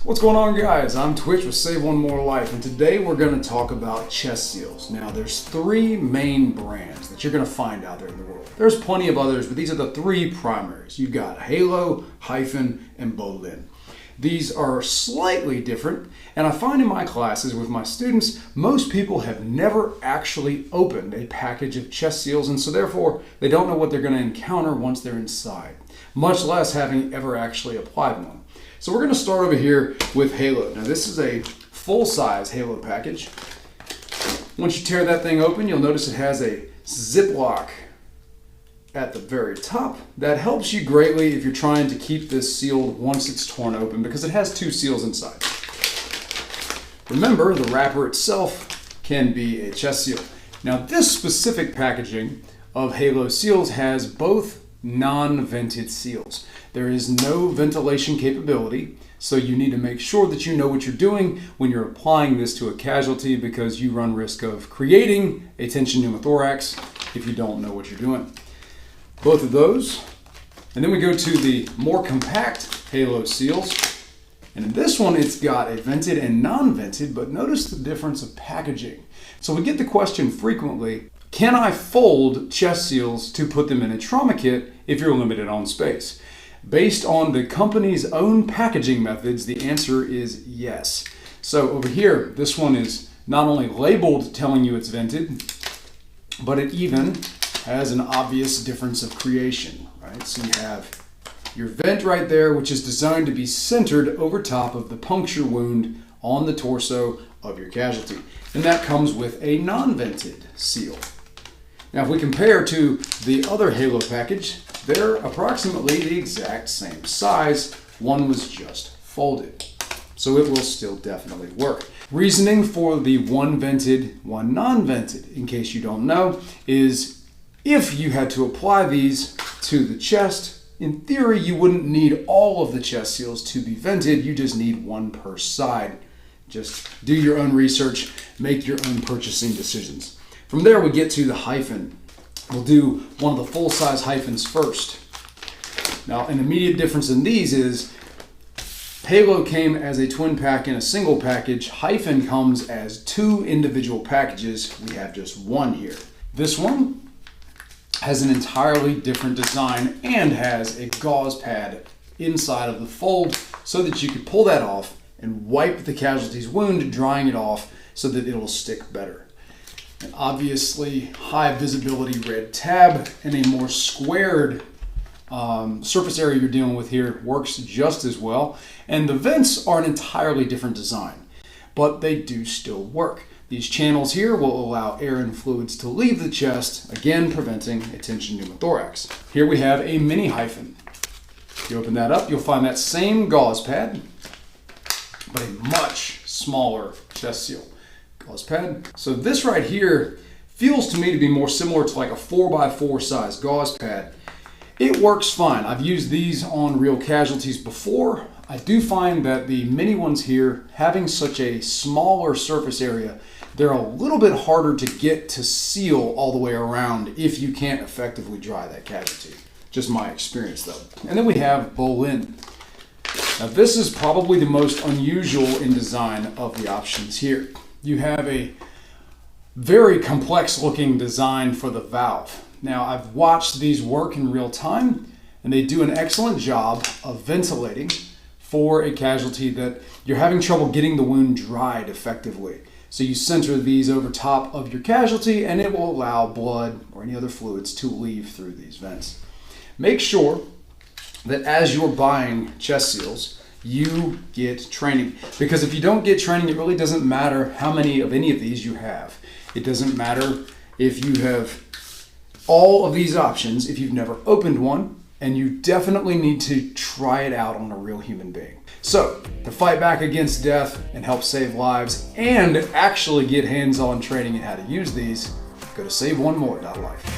What's going on, guys? I'm Twitch with Save One More Life, and today we're going to talk about chest seals. Now, there's three main brands that you're going to find out there in the world. There's plenty of others, but these are the three primaries. You've got Halo, Hyphen, and Bolin. These are slightly different, and I find in my classes with my students, most people have never actually opened a package of chest seals, and so therefore they don't know what they're going to encounter once they're inside, much less having ever actually applied one. So we're going to start over here with Halo. Now this is a full-size Halo package. Once you tear that thing open, you'll notice it has a Ziploc at the very top. That helps you greatly if you're trying to keep this sealed once it's torn open, because it has two seals inside. Remember, the wrapper itself can be a chest seal. Now this specific packaging of Halo seals has both non-vented seals. There is no ventilation capability, so you need to make sure that you know what you're doing when you're applying this to a casualty, because you run risk of creating a tension pneumothorax if you don't know what you're doing. Both of those. And then we go to the more compact Halo seals. And in this one, it's got a vented and non-vented, but notice the difference of packaging. So we get the question frequently, can I fold chest seals to put them in a trauma kit if you're limited on space? Based on the company's own packaging methods, the answer is yes. So over here, this one is not only labeled telling you it's vented, but it even has an obvious difference of creation, right? So you have your vent right there, which is designed to be centered over top of the puncture wound on the torso of your casualty. And that comes with a non-vented seal. Now, if we compare to the other Halo package, they're approximately the exact same size. One was just folded. So it will still definitely work. Reasoning for the one vented, one non-vented, in case you don't know, is if you had to apply these to the chest, in theory, you wouldn't need all of the chest seals to be vented. You just need one per side. Just do your own research, make your own purchasing decisions. From there, we get to the Hyphen. We'll do one of the full-size Hyphens first. Now, an immediate difference in these is Halo came as a twin pack in a single package. Hyphen comes as two individual packages. We have just one here. This one has an entirely different design and has a gauze pad inside of the fold so that you could pull that off and wipe the casualty's wound, drying it off so that it'll stick better. And obviously, high visibility red tab and a more squared surface area you're dealing with here works just as well. And the vents are an entirely different design, but they do still work. These channels here will allow air and fluids to leave the chest, again preventing a tension pneumothorax. Here we have a mini Hyphen. If you open that up, you'll find that same gauze pad, but a much smaller chest seal. Gauze pad. So this right here feels to me to be more similar to like a 4x4 size gauze pad. It works fine. I've used these on real casualties before. I do find that the mini ones here, having such a smaller surface area, they're a little bit harder to get to seal all the way around if you can't effectively dry that casualty. Just my experience though. And then we have Bolin. Now this is probably the most unusual in design of the options here. You have a very complex looking design for the valve. Now, I've watched these work in real time, and they do an excellent job of ventilating for a casualty that you're having trouble getting the wound dried effectively. So you center these over top of your casualty, and it will allow blood or any other fluids to leave through these vents. Make sure that as you're buying chest seals, you get training, because if you don't get training, it really doesn't matter how many of any of these you have. It doesn't matter if you have all of these options if you've never opened one, and you definitely need to try it out on a real human being. So to fight back against death and help save lives and actually get hands-on training in how to use these, go to saveonemore.life.